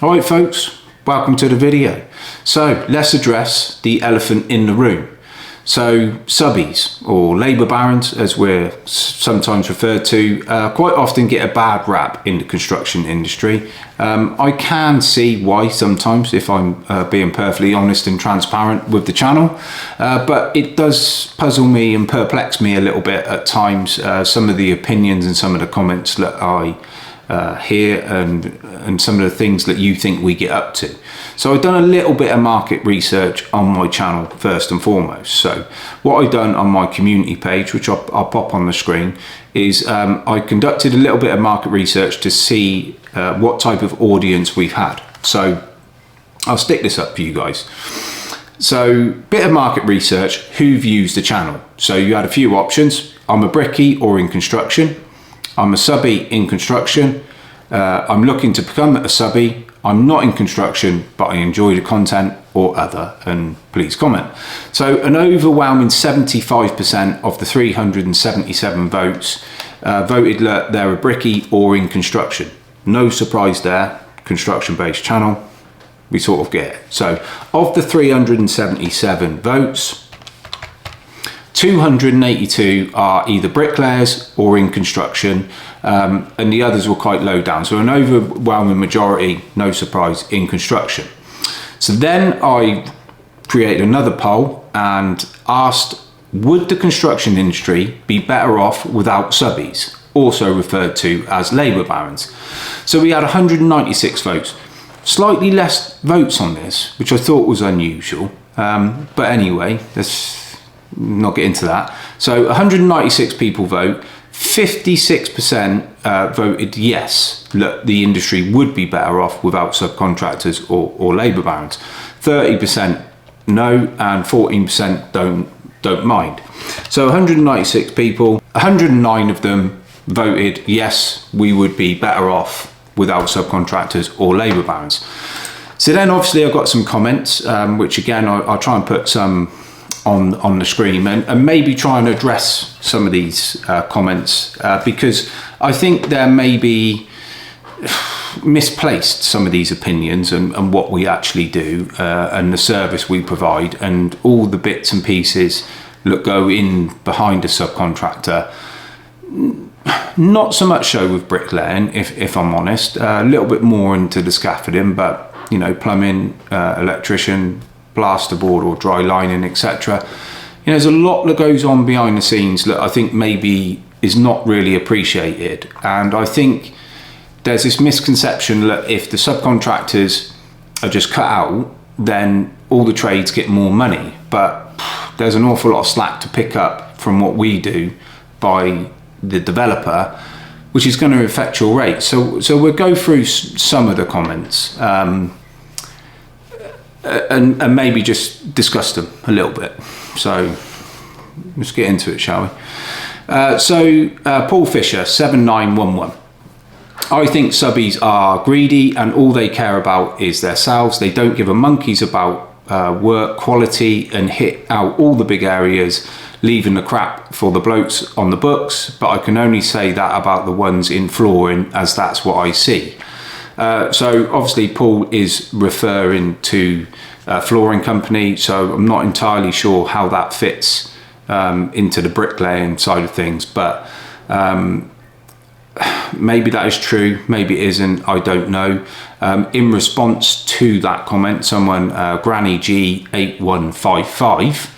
Alright folks, welcome to the video. So let's address the elephant in the room. So subbies, or labour barons as we're sometimes referred to, quite often get a bad rap in the construction industry. I can see why sometimes, if I'm being perfectly honest and transparent with the channel, but it does puzzle me and perplex me a little bit at times, some of the opinions and some of the comments that I here and some of the things that you think we get up to. So I've done a little bit of market research on my channel first and foremost. So what I've done on my community page, which I'll pop on the screen, is I conducted a little bit of market research to see what type of audience we've had. So I'll stick this up for you guys. So bit of market research, who views the channel. So you had a few options. I'm a brickie or in construction. I'm a subbie in construction. I'm looking to become a subbie. I'm not in construction, but I enjoy the content or other, and please comment. So an overwhelming 75% of the 377 votes voted that they're a brickie or in construction. No surprise there, construction-based channel, we sort of get it. So of the 377 votes, 282 are either bricklayers or in construction, and the others were quite low down. So an overwhelming majority, no surprise, in construction. So then I created another poll and asked, would the construction industry be better off without subbies, also referred to as labour barons? So we had 196 votes, slightly less votes on this, which I thought was unusual. But anyway, let's not get into that. So 196 people vote, 56% voted yes, that the industry would be better off without subcontractors or labour barons. 30% no, and 14% don't mind. So 196 people, 109 of them voted yes, we would be better off without subcontractors or labour barons. So then obviously I've got some comments, which again I'll try and put some on the screen and maybe try and address some of these comments, because I think there may be misplaced some of these opinions and what we actually do, and the service we provide and all the bits and pieces that go in behind a subcontractor. Not so much so with bricklaying, if I'm honest, a little bit more into the scaffolding, but you know, plumbing, electrician, plasterboard or dry lining, etc. You know, there's a lot that goes on behind the scenes that I think maybe is not really appreciated. And I think there's this misconception that if the subcontractors are just cut out, then all the trades get more money. But there's an awful lot of slack to pick up from what we do by the developer, which is going to affect your rate. So we'll go through some of the comments. And maybe just discuss them a little bit. So let's get into it, shall we? Paul Fisher, 7911. I think subbies are greedy and all they care about is themselves. They don't give a monkeys about work quality and hit out all the big areas, leaving the crap for the blokes on the books. But I can only say that about the ones in flooring, as that's what I see. So obviously Paul is referring to a flooring company, so I'm not entirely sure how that fits into the bricklaying side of things, but maybe that is true, maybe it isn't, I don't know. In response to that comment, someone, Granny G8155,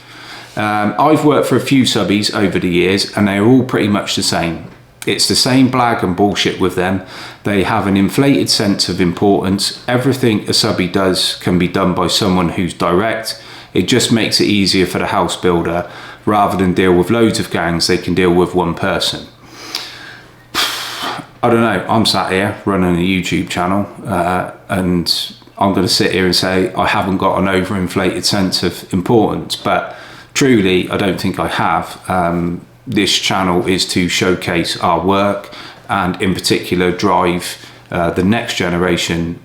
I've worked for a few subbies over the years and they're all pretty much the same. It's the same blag and bullshit with them. They have an inflated sense of importance. Everything a subbie does can be done by someone who's direct. It just makes it easier for the house builder. Rather than deal with loads of gangs, they can deal with one person. I don't know, I'm sat here running a YouTube channel and I'm going to sit here and say I haven't got an overinflated sense of importance, but truly I don't think I have. This channel is to showcase our work and in particular drive the next generation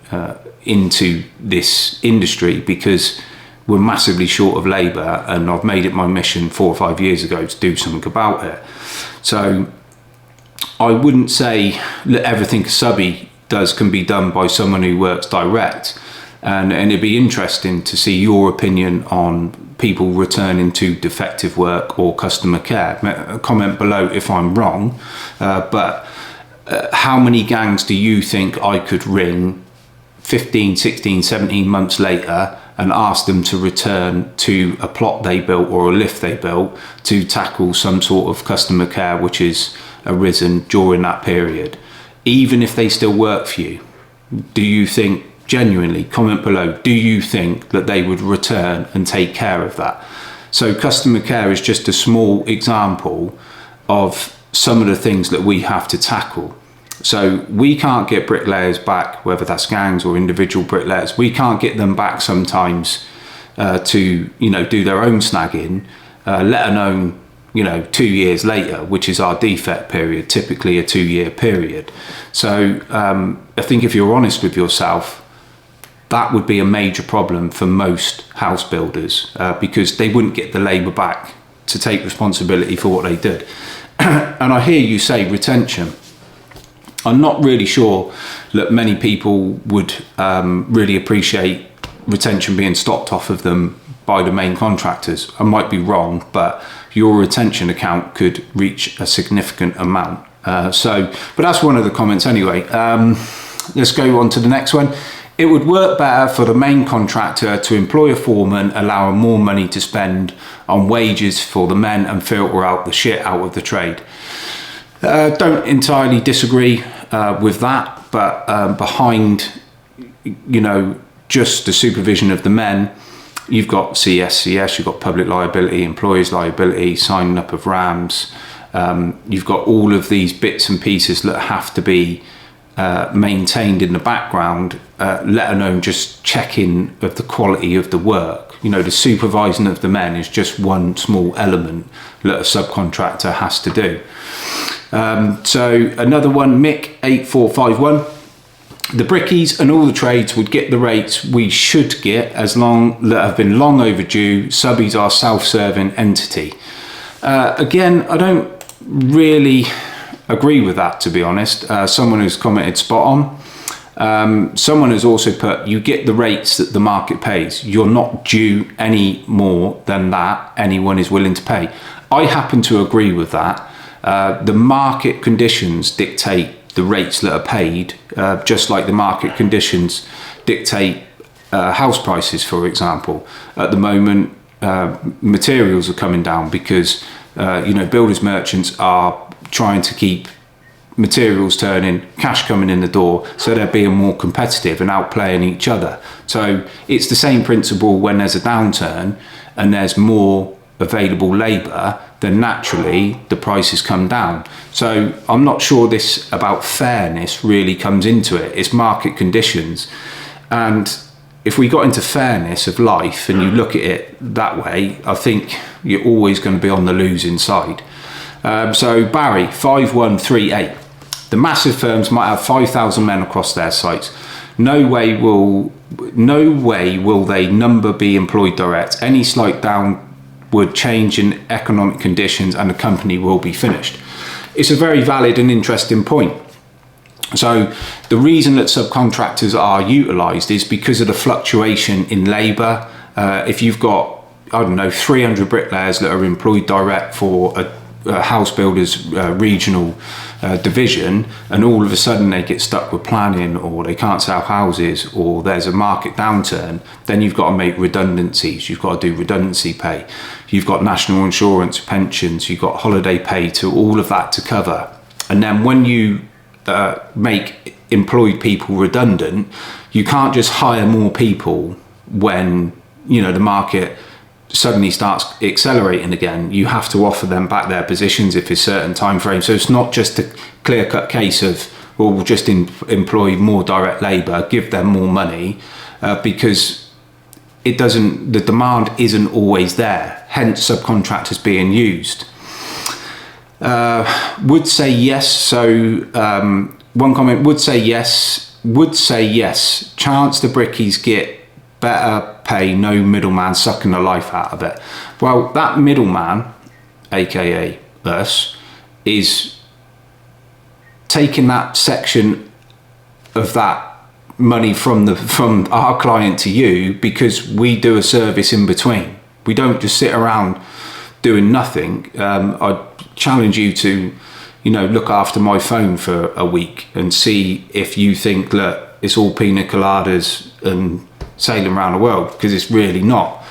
into this industry, because we're massively short of labour and I've made it my mission 4 or 5 years ago to do something about it. So I wouldn't say that everything a subbie can be done by someone who works direct. And it'd be interesting to see your opinion on people returning to defective work or customer care. Comment below if I'm wrong, but how many gangs do you think I could ring 15, 16, 17 months later and ask them to return to a plot they built or a lift they built to tackle some sort of customer care which has arisen during that period? Even if they still work for you, do you think, genuinely, comment below, do you think that they would return and take care of that? So customer care is just a small example of some of the things that we have to tackle. So we can't get bricklayers back, whether that's gangs or individual bricklayers, we can't get them back sometimes to, you know, do their own snagging, let alone, you know, 2 years later, which is our defect period, typically a 2-year period. So I think if you're honest with yourself, that would be a major problem for most house builders, because they wouldn't get the labour back to take responsibility for what they did. And I hear you say retention. I'm not really sure that many people would really appreciate retention being stopped off of them by the main contractors. I might be wrong, but your retention account could reach a significant amount. But that's one of the comments anyway. Let's go on to the next one. It would work better for the main contractor to employ a foreman, allowing more money to spend on wages for the men and filter out the shit out of the trade. Don't entirely disagree with that, but behind, you know, just the supervision of the men, you've got CSCS, you've got public liability, employers liability, signing up of RAMs. You've got all of these bits and pieces that have to be maintained in the background, let alone just checking of the quality of the work. You know, the supervising of the men is just one small element that a subcontractor has to do. So another one, Mick 8451. The brickies and all the trades would get the rates we should get as long that have been long overdue. Subbies are self-serving entity. Again, I don't really agree with that, to be honest. Someone who's commented spot on. Someone has also put, you get the rates that the market pays. You're not due any more than that anyone is willing to pay. I happen to agree with that. The market conditions dictate the rates that are paid, just like the market conditions dictate house prices, for example. At the moment, materials are coming down because you know, builders merchants are trying to keep materials turning, cash coming in the door, so they're being more competitive and outplaying each other. So it's the same principle when there's a downturn and there's more available labour, then naturally the prices come down. So I'm not sure this about fairness really comes into it. It's market conditions. And if we got into fairness of life and you look at it that way, I think you're always going to be on the losing side. So Barry 5138. The massive firms might have 5,000 men across their sites. No way will they number be employed direct. Any slight downward change in economic conditions and the company will be finished. It's a very valid and interesting point. So the reason that subcontractors are utilised is because of the fluctuation in labour. If you've got, I don't know, 300 bricklayers that are employed direct for a house builders regional division, and all of a sudden they get stuck with planning, or they can't sell houses, or there's a market downturn, then you've got to make redundancies. You've got to do redundancy pay. You've got national insurance, pensions, you've got holiday pay, to all of that to cover. And then when you make employed people redundant, you can't just hire more people when, you know, the market suddenly starts accelerating again. You have to offer them back their positions if it's certain time frame. So it's not just a clear-cut case of, well, we'll just employ more direct labour, give them more money, because it doesn't, the demand isn't always there, hence subcontractors being used. Would say yes. So one comment, would say yes. Chance the brickies get better pay, no middleman sucking the life out of it. Well, that middleman, aka us, is taking that section of that money from our client to you, because we do a service in between. We don't just sit around doing nothing. I challenge you to, you know, look after my phone for a week and see if you think, look, it's all pina coladas and sailing around the world, because it's really not.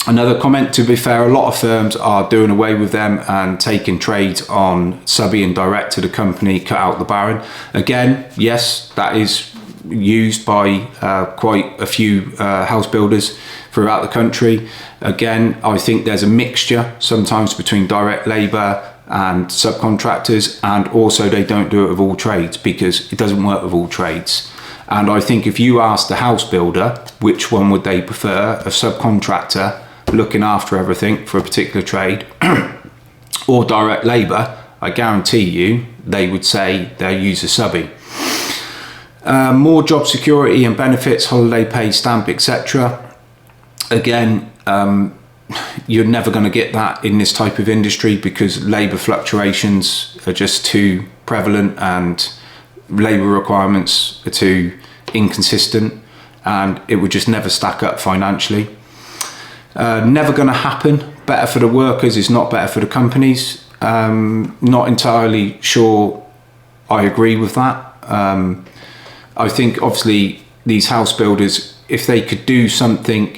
Another comment, to be fair, a lot of firms are doing away with them and taking trades on subby and direct to the company, cut out the baron. Again, yes, that is used by quite a few house builders throughout the country. Again, I think there's a mixture sometimes between direct labour and subcontractors, and also they don't do it with all trades, because it doesn't work with all trades. And I think if you ask the house builder which one would they prefer, a subcontractor looking after everything for a particular trade or direct labour, I guarantee you they would say they'll use a subby. More job security and benefits, holiday pay, stamp, etc. Again, you're never going to get that in this type of industry, because labour fluctuations are just too prevalent and labour requirements are too inconsistent, and it would just never stack up financially. Never going to happen. Better for the workers is not better for the companies. Not entirely sure I agree with that. I think obviously these house builders, if they could do something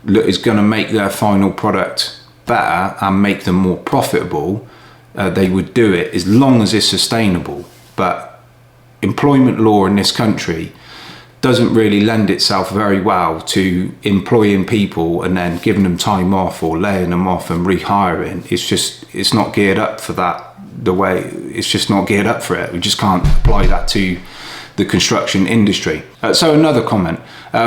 that is going to make their final product better and make them more profitable, they would do it, as long as it's sustainable. But employment law in this country doesn't really lend itself very well to employing people and then giving them time off or laying them off and rehiring. It's not geared up for that. It's just not geared up for it. We just can't apply that to the construction industry. So another comment,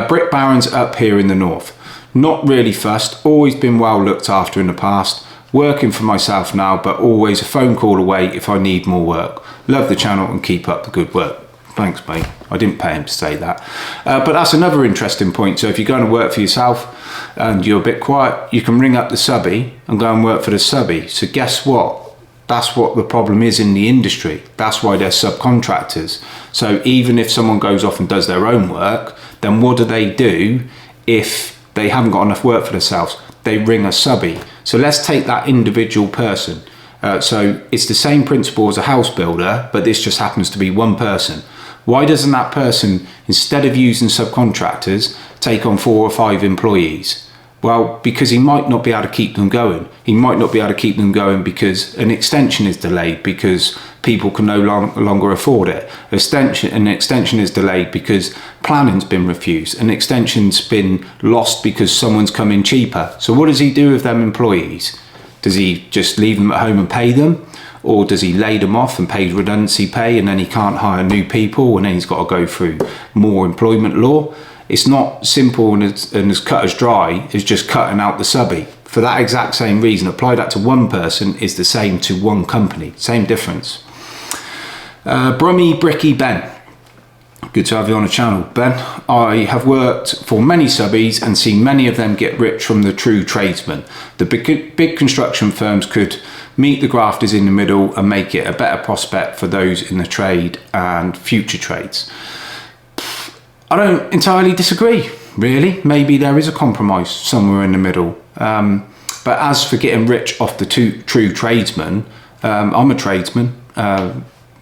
brick barons up here in the north, not really fussed, always been well looked after in the past, working for myself now, but always a phone call away if I need more work. Love the channel and keep up the good work. Thanks, mate. I didn't pay him to say that. But that's another interesting point. So if you're going to work for yourself and you're a bit quiet, you can ring up the subby and go and work for the subby. So guess what? That's what the problem is in the industry. That's why they're subcontractors. So even if someone goes off and does their own work, then what do if they haven't got enough work for themselves? They ring a subby. So let's take that individual person. So it's the same principle as a house builder, but this just happens to be one person. Why doesn't that person, instead of using subcontractors, take on 4 or 5 employees? Well, because he might not be able to keep them going. He might not be able to keep them going because an extension is delayed because people can no longer afford it. An extension is delayed because planning's been refused. An extension's been lost because someone's come in cheaper. So what does he do with them employees? Does he just leave them at home and pay them? Or does he lay them off and pay redundancy pay, and then he can't hire new people, and then he's got to go through more employment law? It's not simple and as cut as dry as just cutting out the subby. For that exact same reason, apply that to one person is the same to one company. Same difference. Brummy Bricky Ben. Good to have you on the channel, Ben. I have worked for many subbies and seen many of them get rich from the true tradesmen. The big construction firms could meet the grafters in the middle and make it a better prospect for those in the trade and future trades. I don't entirely disagree, really. Maybe there is a compromise somewhere in the middle. But as for getting rich off the true tradesmen, I'm a tradesman.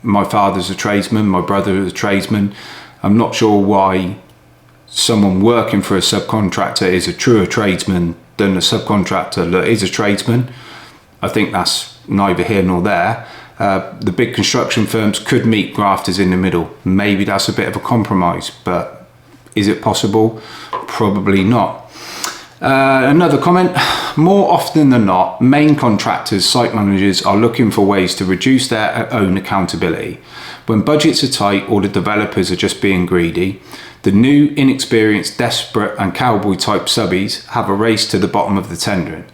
My father's a tradesman, my brother is a tradesman. I'm not sure why someone working for a subcontractor is a truer tradesman than a subcontractor that is a tradesman. I think that's neither here nor there. The big construction firms could meet grafters in the middle. Maybe that's a bit of a compromise, but is it possible? Probably not. Another comment, more often than not, main contractors, site managers are looking for ways to reduce their own accountability. When budgets are tight or the developers are just being greedy, the new, inexperienced, desperate and cowboy type subbies have a race to the bottom of the tendering.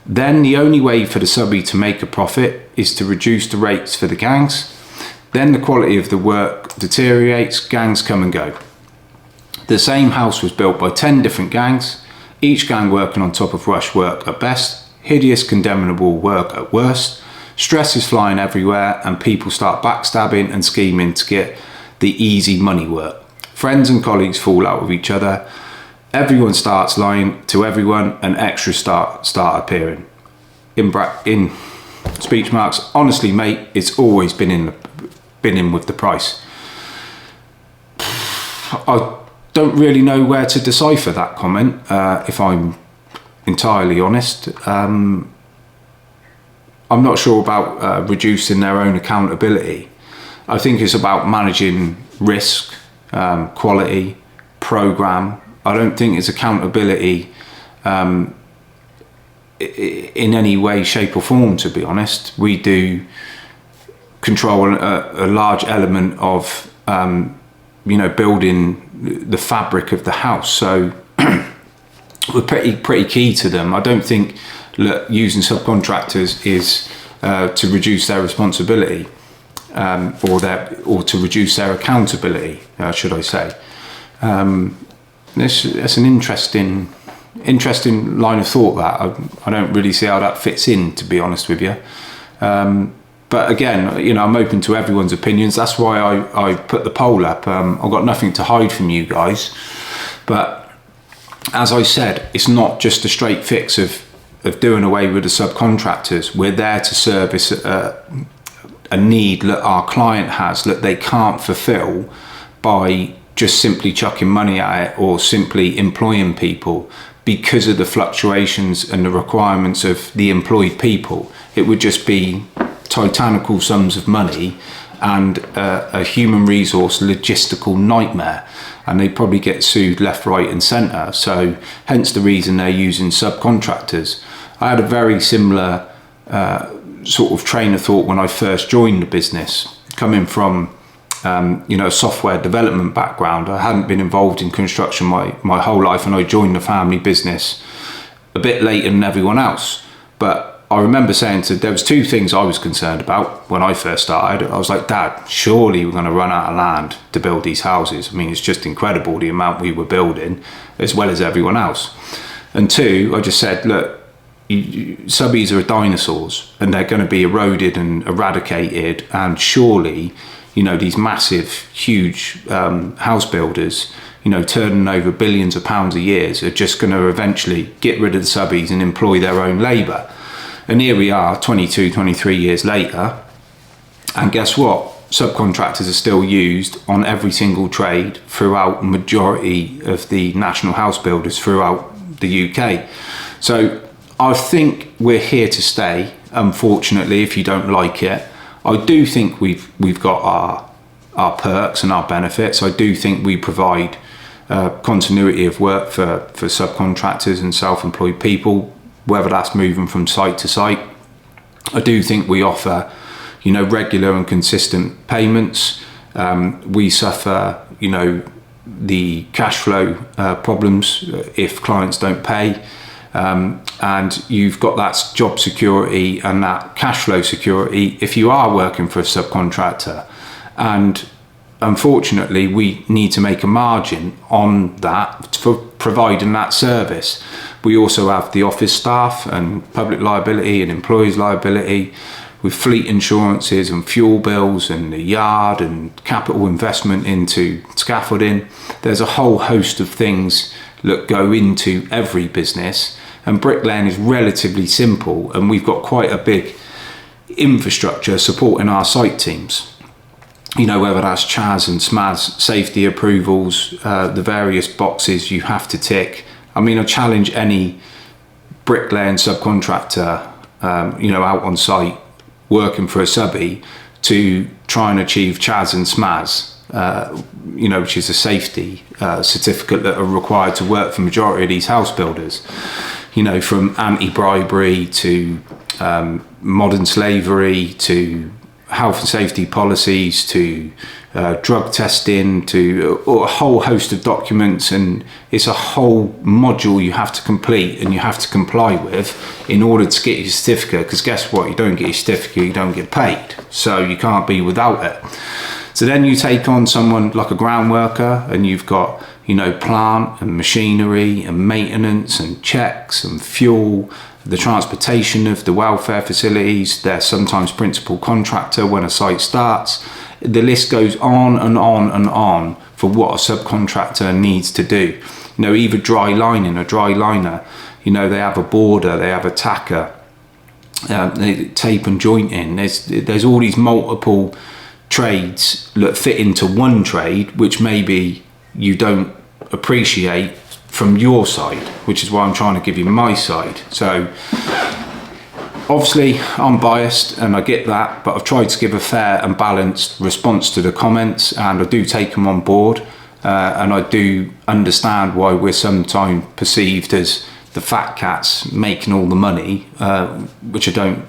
Then the only way for the subby to make a profit is to reduce the rates for the gangs. Then the quality of the work deteriorates, gangs come and go. The same house was built by 10 different gangs, each gang working on top of rush work at best, hideous condemnable work at worst. stress is flying everywhere and people start backstabbing and scheming to get the easy money work. Friends and colleagues fall out with each other. Everyone starts lying to everyone and extras start appearing. In speech marks, honestly, mate, it's always been in with the price. I don't really know where to decipher that comment, if I'm entirely honest. I'm not sure about reducing their own accountability. I think it's about managing risk, quality, program. I don't think it's accountability in any way, shape or form, to be honest. We do control a large element of building the fabric of the house, so we're pretty key to them. I don't think using subcontractors is to reduce their responsibility, or to reduce their accountability, should I say. That's an interesting line of thought. That I don't really see how that fits in, to be honest with you. But again, I'm open to everyone's opinions. That's why I put the poll up. I've got nothing to hide from you guys. But as I said, it's not just a straight fix of doing away with the subcontractors. We're there to service a need that our client has that they can't fulfill by just simply chucking money at it or simply employing people, because of the fluctuations and the requirements of the employed people. It would just be titanical sums of money and a human resource logistical nightmare, and they probably get sued left, right and centre. So hence the reason they're using subcontractors. I had a very similar sort of train of thought when I first joined the business, coming from a software development background. I hadn't been involved in construction my whole life, and I joined the family business a bit later than everyone else. But I remember saying there was two things I was concerned about when I first started. I was like, Dad, surely we're going to run out of land to build these houses. I mean, it's just incredible the amount we were building, as well as everyone else. And two, I just said, look, subbies are dinosaurs and they're going to be eroded and eradicated, and surely these massive, huge house builders, turning over billions of pounds a year, are just going to eventually get rid of the subbies and employ their own labour. And here we are 22, 23 years later, and guess what? Subcontractors are still used on every single trade throughout the majority of the national house builders throughout the UK. So I think we're here to stay, unfortunately, if you don't like it. I do think we've got our perks and our benefits. I do think we provide continuity of work for subcontractors and self-employed people, whether that's moving from site to site. I do think we offer, regular and consistent payments. We suffer, the cash flow problems if clients don't pay. And you've got that job security and that cash flow security if you are working for a subcontractor. And unfortunately, we need to make a margin on that for providing that service. We also have the office staff and public liability and employees liability, with fleet insurances and fuel bills and the yard and capital investment into scaffolding. There's a whole host of things that go into every business, and bricklaying is relatively simple, and we've got quite a big infrastructure supporting our site teams. Whether that's CHAS and SMAS safety approvals, the various boxes you have to tick. I mean, I challenge any bricklaying subcontractor, out on site working for a subby, to try and achieve CHAS and SMAS, which is a safety certificate that are required to work for the majority of these house builders. From anti-bribery to modern slavery to health and safety policies to drug testing to a whole host of documents, and it's a whole module you have to complete and you have to comply with in order to get your certificate, because guess what, you don't get your certificate, you don't get paid, so you can't be without it. So then you take on someone like a ground worker, and you've got plant and machinery and maintenance and checks and fuel the transportation of the welfare facilities. They're sometimes principal contractor when a site starts. The list goes on and on and on for what a subcontractor needs to do. You know, either dry lining, a dry liner, you know, they have a boarder, they have a tacker, they tape and jointing. There's all these multiple trades that fit into one trade, which maybe you don't appreciate from your side, which is why I'm trying to give you my side. So obviously I'm biased and I get that, but I've tried to give a fair and balanced response to the comments, and I do take them on board, and I do understand why we're sometimes perceived as the fat cats making all the money, which I don't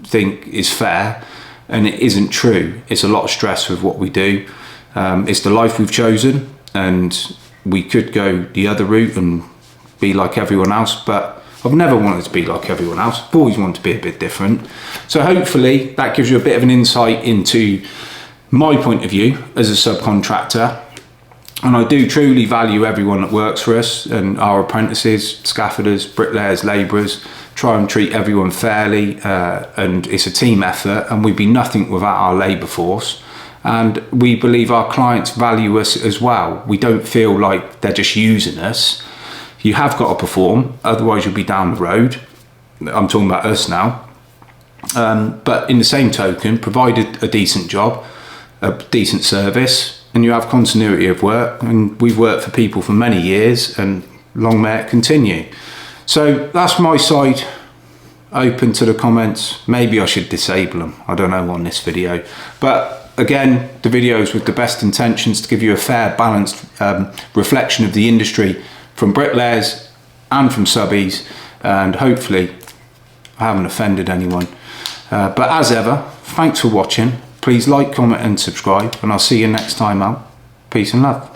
think is fair, and it isn't true. It's a lot of stress with what we do. It's the life we've chosen, and we could go the other route and be like everyone else, but I've never wanted to be like everyone else. I've always wanted to be a bit different. So hopefully that gives you a bit of an insight into my point of view as a subcontractor. And I do truly value everyone that works for us, and our apprentices, scaffolders, bricklayers, labourers. Try and treat everyone fairly, and it's a team effort, and we'd be nothing without our labour force. And we believe our clients value us as well. We don't feel like they're just using us. You have got to perform, otherwise you'll be down the road. I'm talking about us now. But in the same token, provided a decent job, a decent service, and you have continuity of work, and we've worked for people for many years, and long may it continue. So that's my side. Open to the comments. Maybe I should disable them, I don't know, on this video. But again, the video is with the best intentions to give you a fair, balanced reflection of the industry from bricklayers and from subbies, and hopefully I haven't offended anyone. But as ever, thanks for watching. Please like, comment and subscribe, and I'll see you next time out. Peace and love.